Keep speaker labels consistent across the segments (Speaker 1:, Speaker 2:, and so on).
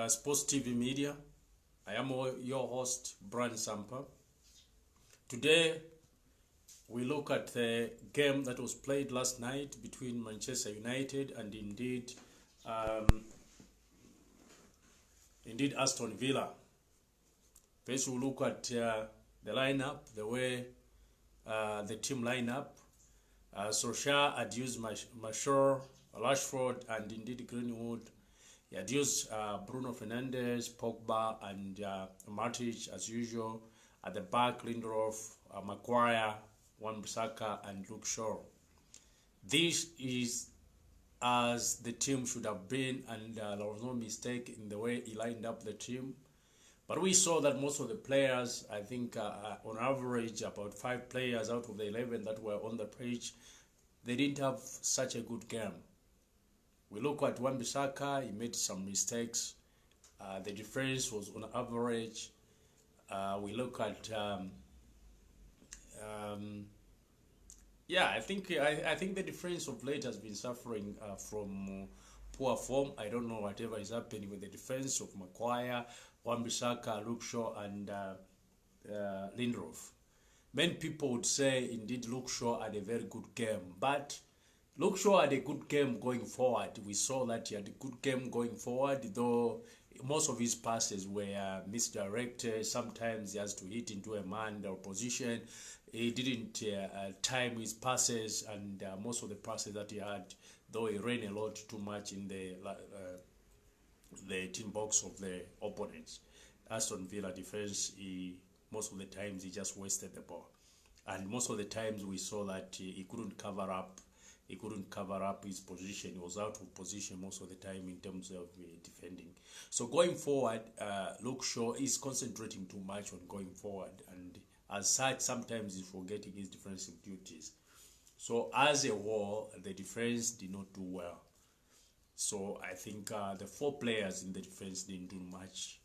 Speaker 1: Sports TV Media. I am your host, Brian Sampa. Today, we look at the game that was played last night between Manchester United and indeed Aston Villa. First, we'll look at the lineup, the way the team lineup. Solskjaer had used Martial, Rashford, and indeed Greenwood. He had used Bruno Fernandes, Pogba, and Matic as usual. At the back, Lindelof, Maguire, Wan-Bissaka, and Luke Shaw. This is as the team should have been, and there was no mistake in the way he lined up the team. But we saw that most of the players, I think on average, about 5 players out of the 11 that were on the pitch, they didn't have such a good game. We look at Wan-Bissaka, he made some mistakes. The defense was on average. We look at, I think the defense of late has been suffering from poor form. I don't know whatever is happening with the defense of Maguire, Wan-Bissaka, Luke Shaw, and Lindelof. Many people would say, indeed, Luke Shaw had a very good game, but Luke Shaw had a good game going forward. We saw that he had a good game going forward, though most of his passes were misdirected. Sometimes he has to hit into a man or position. He didn't time his passes, and most of the passes that he had, though he ran a lot too much in the team box of the opponents. Aston Villa defense, most of the times he just wasted the ball, and most of the times we saw that he couldn't cover up. He couldn't cover up his position. He was out of position most of the time in terms of defending. So going forward, Luke Shaw is concentrating too much on going forward, and as such, sometimes he's forgetting his defensive duties. So as a whole, the defense did not do well. So I think the 4 players in the defense didn't do much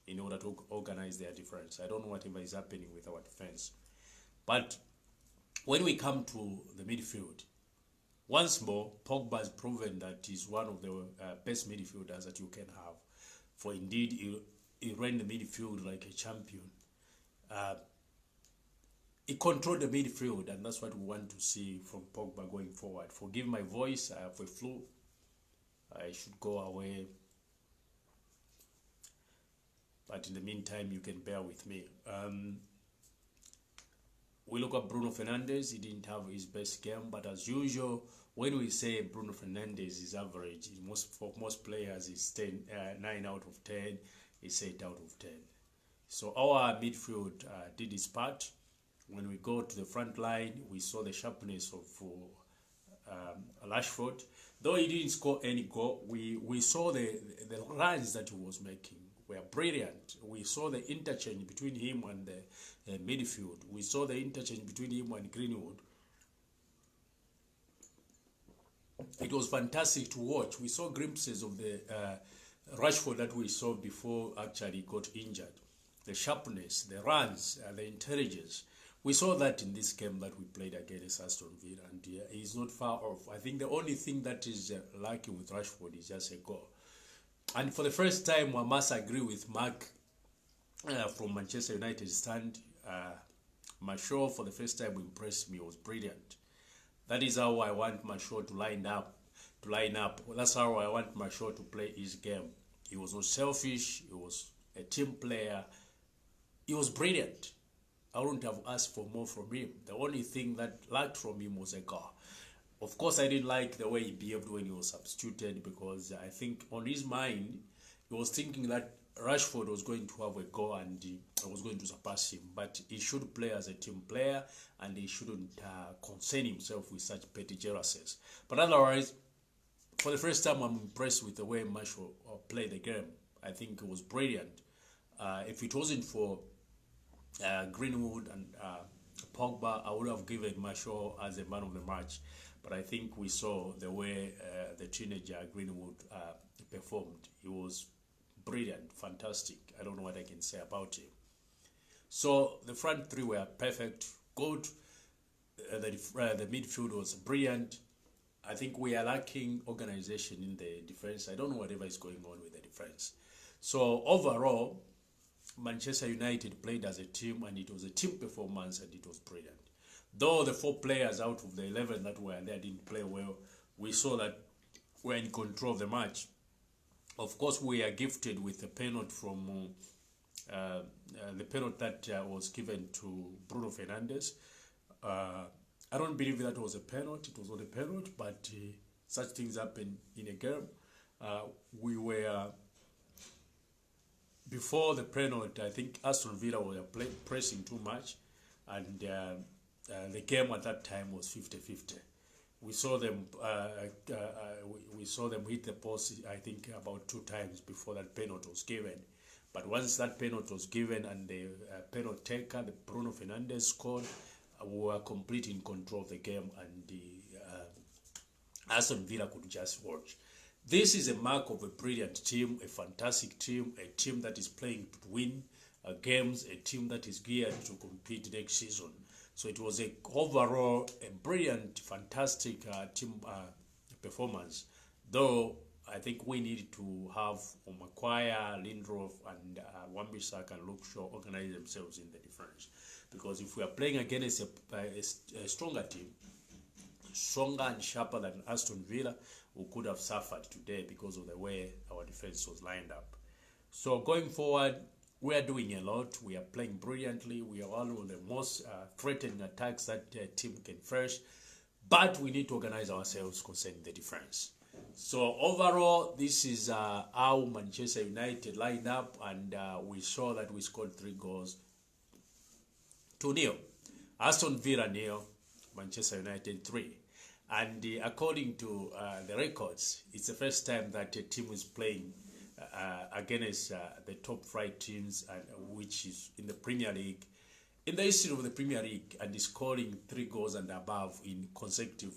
Speaker 1: in order to organize their defense. I don't know whatever is happening with our defense. But when we come to the midfield, once more, Pogba has proven that he's one of the best midfielders that you can have. For indeed, he ran the midfield like a champion. He controlled the midfield, and that's what we want to see from Pogba going forward. Forgive my voice, I have a flu. I should go away. But in the meantime, you can bear with me. We look at Bruno Fernandes. He didn't have his best game, but as usual, when we say Bruno Fernandes is average, for most players, it's 9 out of 10, it's 8 out of 10. So our midfield did its part. When we go to the front line, we saw the sharpness of Rashford. Though he didn't score any goal, we saw the runs that he was making were brilliant. We saw the interchange between him and the midfield. We saw the interchange between him and Greenwood. It was fantastic to watch. We saw glimpses of the Rashford that we saw before actually got injured. The sharpness, the runs, the intelligence. We saw that in this game that we played against Aston Villa, and he's not far off. I think the only thing that is lacking with Rashford is just a goal. And for the first time, I must agree with Mark from Manchester United stand. Martial, for the first time, impressed me. It was brilliant. That is how I want Martial to line up. That's how I want Martial to play his game. He was not selfish. He was a team player. He was brilliant. I wouldn't have asked for more from him. The only thing that lacked from him was a goal. Of course, I didn't like the way he behaved when he was substituted, because I think on his mind, he was thinking that Rashford was going to have a goal and he was going to surpass him. But he should play as a team player, and he shouldn't concern himself with such petty jealousies. But otherwise, for the first time, I'm impressed with the way Martial played the game. I think it was brilliant. If it wasn't for Greenwood and Pogba, I would have given Martial as a man of the match. But I think we saw the way the teenager Greenwood performed. He was brilliant, fantastic. I don't know what I can say about him. So the front 3 were perfect, good. The midfield was brilliant. I think we are lacking organization in the defense. I don't know whatever is going on with the defense. So overall, Manchester United played as a team, and it was a team performance, and it was brilliant. Though the 4 players out of the 11 that were there didn't play well, we saw that we're in control of the match. Of course, we are gifted with a penalty from the penalty that was given to Bruno Fernandes. I don't believe that was a penalty. It was not a penalty, but such things happen in a game. We were, before the penalty, I think Aston Villa were pressing too much, and the game at that time was 50-50. We saw them. We saw them hit the post, I think, about 2 times before that penalty was given. But once that penalty was given and the penalty taker, the Bruno Fernandes, scored, we were completely in control of the game, and the Aston Villa could just watch. This is a mark of a brilliant team, a fantastic team, a team that is playing to win games, a team that is geared to compete next season. So it was overall a brilliant, fantastic team performance. Though I think we need to have Maguire, Lindelof, and Wan-Bissaka and Luke Shaw organize themselves in the defense. Because if we are playing against a stronger team, stronger and sharper than Aston Villa, we could have suffered today because of the way our defense was lined up. So going forward, we are doing a lot. We are playing brilliantly. We are one of the most threatening attacks that team can face. But we need to organize ourselves concerning the defense. So overall, this is how Manchester United lined up, and we saw that we scored 3 goals to 0. Aston Villa 0, Manchester United 3. And according to the records, it's the first time that a team is playing against the top 5 teams, which is in the Premier League, in the history of the Premier League, and is scoring 3 goals and above in consecutive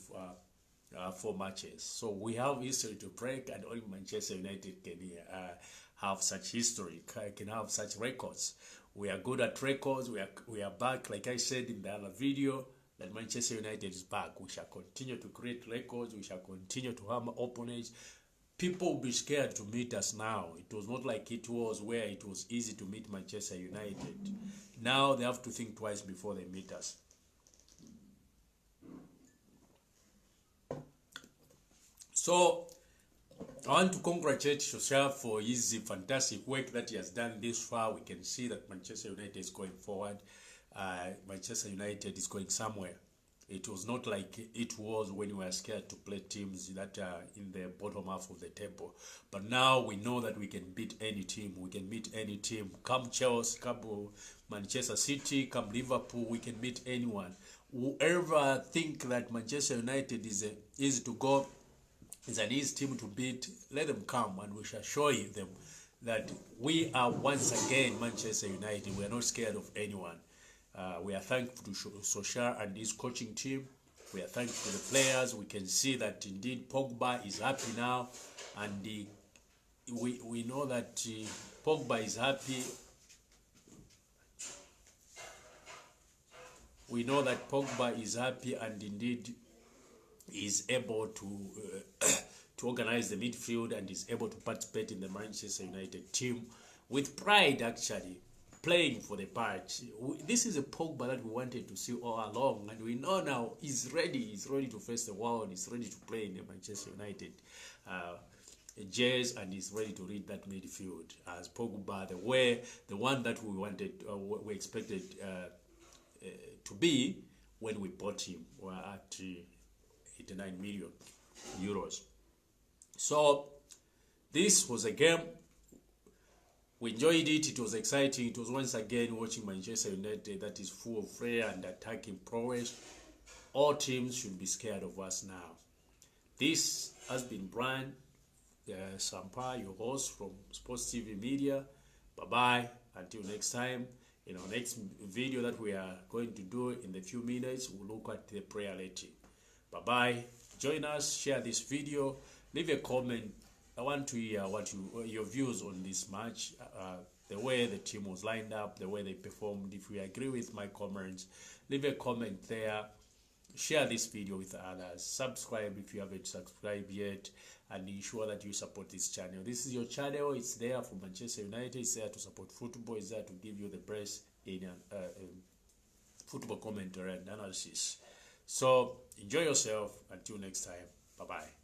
Speaker 1: 4 matches. So we have history to break, and only Manchester United can have such history, can have such records. We are good at records. We are back, like I said in the other video, that Manchester United is back. We shall continue to create records. We shall continue to harm opponents. People will be scared to meet us now. It was not like it was where it was easy to meet Manchester United. Now they have to think twice before they meet us. So I want to congratulate Solskjaer for his fantastic work that he has done this far. We can see that Manchester United is going forward. Manchester United is going somewhere. It was not like it was when we were scared to play teams that are in the bottom half of the table. But now we know that we can beat any team. We can beat any team. Come Chelsea, come Manchester City, come Liverpool, we can beat anyone. Whoever think that Manchester United is easy to go, is an easy team to beat, let them come, and we shall show them that we are once again Manchester United. We are not scared of anyone. We are thankful to Solskjaer and his coaching team. We are thankful to the players. We can see that indeed Pogba is happy now, and we know that Pogba is happy. We know that Pogba is happy, and indeed is able to organize the midfield, and is able to participate in the Manchester United team with pride, actually playing for the patch. This is a Pogba that we wanted to see all along, and we know now he's ready. He's ready to face the world. He's ready to play in the Manchester United jersey, and he's ready to read that midfield as Pogba, the one that we wanted, we expected to be when we bought him. We're at 89 million euros. So this was a game. We enjoyed it. It was exciting. It was once again watching Manchester United that is full of flair and attacking prowess. All teams should be scared of us now. This has been Brian Sampa, your host from Sports TV Media. Bye-bye. Until next time. In our next video that we are going to do in a few minutes, we'll look at the prayer rating. Bye-bye. Join us. Share this video. Leave a comment. I want to hear what your views on this match, the way the team was lined up, the way they performed. If you agree with my comments, leave a comment there. share this video with others, subscribe if you haven't subscribed yet, and ensure that you support this channel. This is your channel. It's there for Manchester United. It's there to support football. It's there to give you the best in football commentary and analysis. So enjoy yourself. Until next time. Bye-bye.